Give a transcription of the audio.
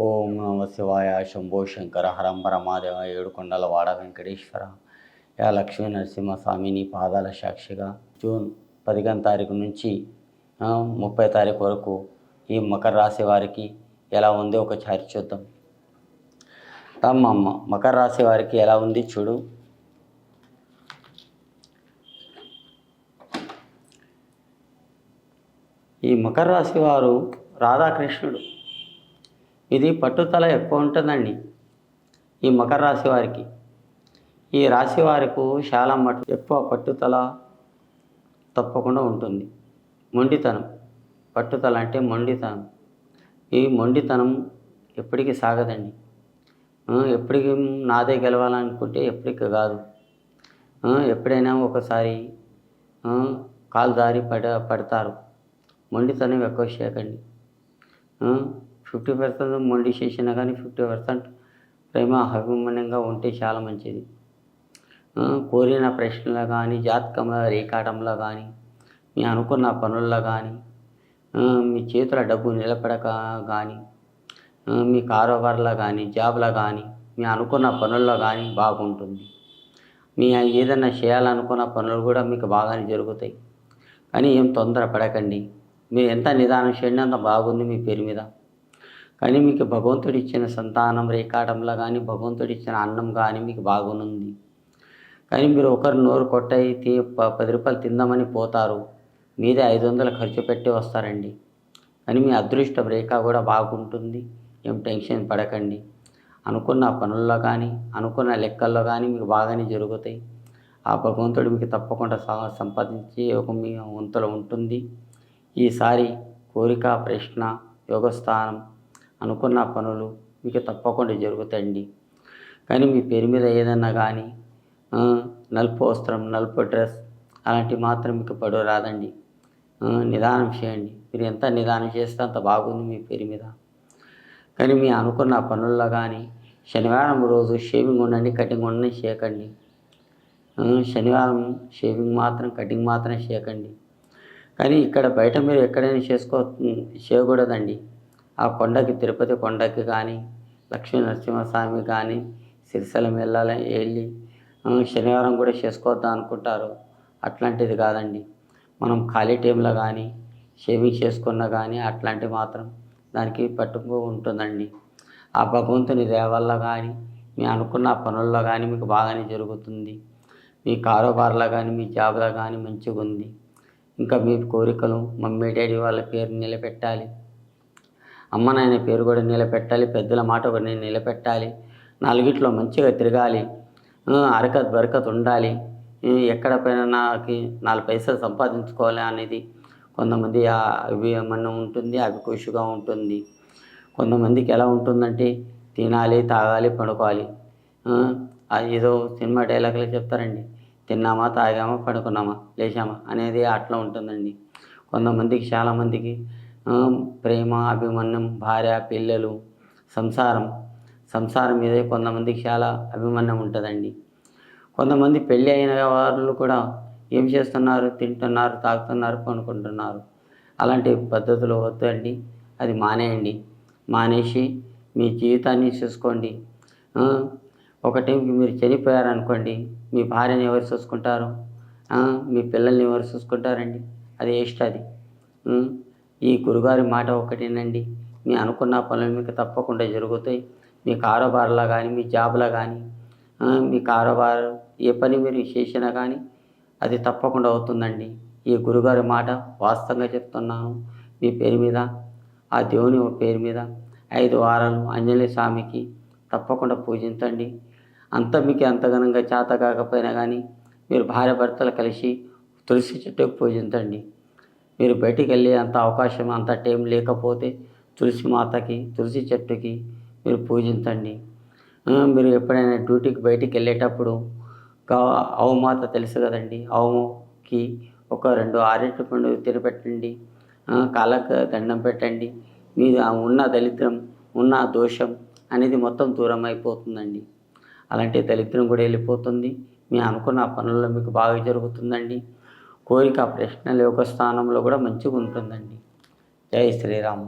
ఓం నమ శివాయ శంభో శంకర హరంబర మాదేవ ఏడుకొండల వాడ వెంకటేశ్వర యా లక్ష్మీ నరసింహస్వామి నీ పాదాల సాక్షిగా జూన్ 15 తారీఖు నుంచి 30 తారీఖు వరకు ఈ మకర రాశి వారికి ఎలా ఉందో ఒకసారి చూద్దాం. మకర రాశి వారికి ఎలా ఉంది చూడు. ఈ మకర రాశి వారు రాధాకృష్ణుడు, ఇది పట్టుదల ఎక్కువ ఉంటుందండి. ఈ మకర రాశి వారికి, ఈ రాశి వారికి చాలా ఎక్కువ పట్టుదల తప్పకుండా ఉంటుంది. మొండితనం, పట్టుదల అంటే మొండితనం. ఈ మొండితనం ఎప్పటికీ సాగదండి. ఎప్పటికీ నాదే గెలవాలనుకుంటే ఎప్పటికీ కాదు. ఎప్పుడైనా ఒకసారి కాలు దారి పడతారు. మొండితనం ఎక్కువ చేయకండి. 50% మొండి చేసినా కానీ 50% ప్రేమ అభిమానంగా ఉంటే చాలా మంచిది. కోరిన ప్రశ్నలో కానీ, జాతకంలో రేఖాటంలో కానీ, మీ అనుకున్న పనుల్లో కానీ, మీ చేతుల డబ్బు నిలబడక కానీ, మీ కారోబార్లో కానీ, జాబ్లో కానీ, మీ అనుకున్న పనుల్లో కానీ బాగుంటుంది. మీ ఏదైనా చేయాలనుకున్న పనులు కూడా మీకు బాగానే జరుగుతాయి. కానీ ఏం తొందర పడకండి. మీరు ఎంత నిదానం చేయండి అంత బాగుంది మీ పేరు మీద. కానీ మీకు భగవంతుడు ఇచ్చిన సంతానం రేఖాటంలో కానీ, భగవంతుడు ఇచ్చిన అన్నం కానీ మీకు బాగుంది. కానీ మీరు ఒకరు నోరు కొట్టాయి 10 రూపాయలు తిందామని పోతారు, మీదే 500 ఖర్చు పెట్టి వస్తారండి. కానీ మీ అదృష్టం రేఖ కూడా బాగుంటుంది. ఏం టెన్షన్ పడకండి. అనుకున్న పనుల్లో కానీ, అనుకున్న లెక్కల్లో కానీ మీకు బాగానే జరుగుతాయి. ఆ భగవంతుడు మీకు తప్పకుండా సంపాదించి ఒక మీ వంతులో ఉంటుంది. ఈసారి కోరిక, ప్రశ్న, యోగస్థానం, అనుకున్న పనులు మీకు తప్పకుండా జరుగుతాయండి. కానీ మీ పేరు మీద ఏదన్నా కానీ నలుపు వస్త్రం, నలుపు డ్రెస్ అలాంటివి మాత్రం మీకు రాదండి. నిదానం చేయండి. మీరు ఎంత నిదానం చేస్తే అంత బాగుంది మీ పేరు మీద. కానీ మీ అనుకున్న పనుల్లో కానీ శనివారం రోజు షేవింగ్ ఉండండి, కటింగ్ ఉండండి చేయకండి. శనివారం షేవింగ్ మాత్రం, కటింగ్ మాత్రం చేయకండి. కానీ ఇక్కడ బయట మీరు ఎక్కడైనా చేయకూడదండి. ఆ కొండకి, తిరుపతి కొండకి కానీ, లక్ష్మీ నరసింహస్వామి కానీ, సిరిసిల్ల వెళ్ళి శనివారం కూడా చేసుకోవద్దా అనుకుంటారు. అట్లాంటిది కాదండి. మనం ఖాళీ టైంలో కానీ షేవింగ్ చేసుకున్నా కానీ అట్లాంటివి మాత్రం దానికి పట్టుకు ఉంటుందండి. ఆ భగవంతుని దయ వల్ల కానీ, మీ అనుకున్న పనుల్లో కానీ మీకు బాగానే జరుగుతుంది. మీ కారోబార్లో కానీ, మీ జాబ్లో కానీ మంచిగా ఉంది. ఇంకా మీ కోరికలు మమ్మీ డాడీ వాళ్ళ పేరు నిలబెట్టాలి, అమ్మ నాయన పేరు కూడా నిలబెట్టాలి, పెద్దల మాట కూడా నిలబెట్టాలి, నాలుగిట్లో మంచిగా తిరగాలి, అరకత్ బరకత్ ఉండాలి, ఎక్కడ పైన నాకు 4 పైసలు సంపాదించుకోవాలి అనేది కొంతమంది అవి ఏమన్నా ఉంటుంది, అవి ఖుషిగా ఉంటుంది. కొంతమందికి ఎలా ఉంటుందంటే తినాలి, తాగాలి, పడుకోవాలి. ఏదో సినిమా డైలాగులు చెప్తారండి, తిన్నామా, తాగామా, పడుకున్నామా, లేచామా అనేది అట్లా ఉంటుందండి. కొంతమందికి, చాలామందికి ప్రేమ, అభిమానం, భార్య, పిల్లలు, సంసారం మీదే కొంతమందికి చాలా అభిమానం ఉంటుందండి. కొంతమంది పెళ్ళి అయిన వాళ్ళు కూడా ఏం చేస్తున్నారు, తింటున్నారు, తాగుతున్నారు, పడుకుంటున్నారు. అలాంటి పద్ధతులు వద్దండి. అది మానేయండి. మానేసి మీ జీవితాన్ని చూసుకోండి. ఒక టైంకి మీరు చనిపోయారనుకోండి, మీ భార్యని ఎవరు చూసుకుంటారు, మీ పిల్లల్ని ఎవరు చూసుకుంటారండి? అది వేస్ట్. అది ఈ గురుగారి మాట ఒకటేనండి. మీ అనుకున్న పనులు మీకు తప్పకుండా జరుగుతాయి. మీ కారోబార్లో కానీ, మీ జాబ్లో కానీ, మీ కారోబారు ఏ పని మీరు చేసినా కానీ అది తప్పకుండా అవుతుందండి. ఈ గురుగారి మాట వాస్తవంగా చెప్తున్నాను. మీ పేరు మీద, ఆ దేవుని పేరు మీద 5 వారాలు ఆంజనేయ స్వామికి తప్పకుండా పూజించండి. మీకు అంతగనంగా చేత కాకపోయినా కానీ మీరు భార్య భర్తలు కలిసి తులసి చెట్టుకు పూజించండి. మీరు బయటికి వెళ్ళే అంత అవకాశం, అంత టైం లేకపోతే తులసి చెట్టుకి మీరు పూజించండి. మీరు ఎప్పుడైనా డ్యూటీకి బయటికి వెళ్ళేటప్పుడు ఆవుమాత తెలుసు కదండి, ఆవుకి ఒక 2 ఆరెట్ల పండు తిరిపెట్టండి, కాళ్ళకు దండం పెట్టండి. మీరు ఉన్న దరిద్రం, ఉన్న దోషం అనేది మొత్తం దూరం అయిపోతుందండి. అలాంటి దరిద్రం కూడా వెళ్ళిపోతుంది. మీ అనుకున్న పనుల్లో మీకు బాగా జరుగుతుందండి. కోరిక, ప్రశ్నల యొక్క స్థానంలో కూడా మంచిగా ఉంటుందండి. జై శ్రీరామ్.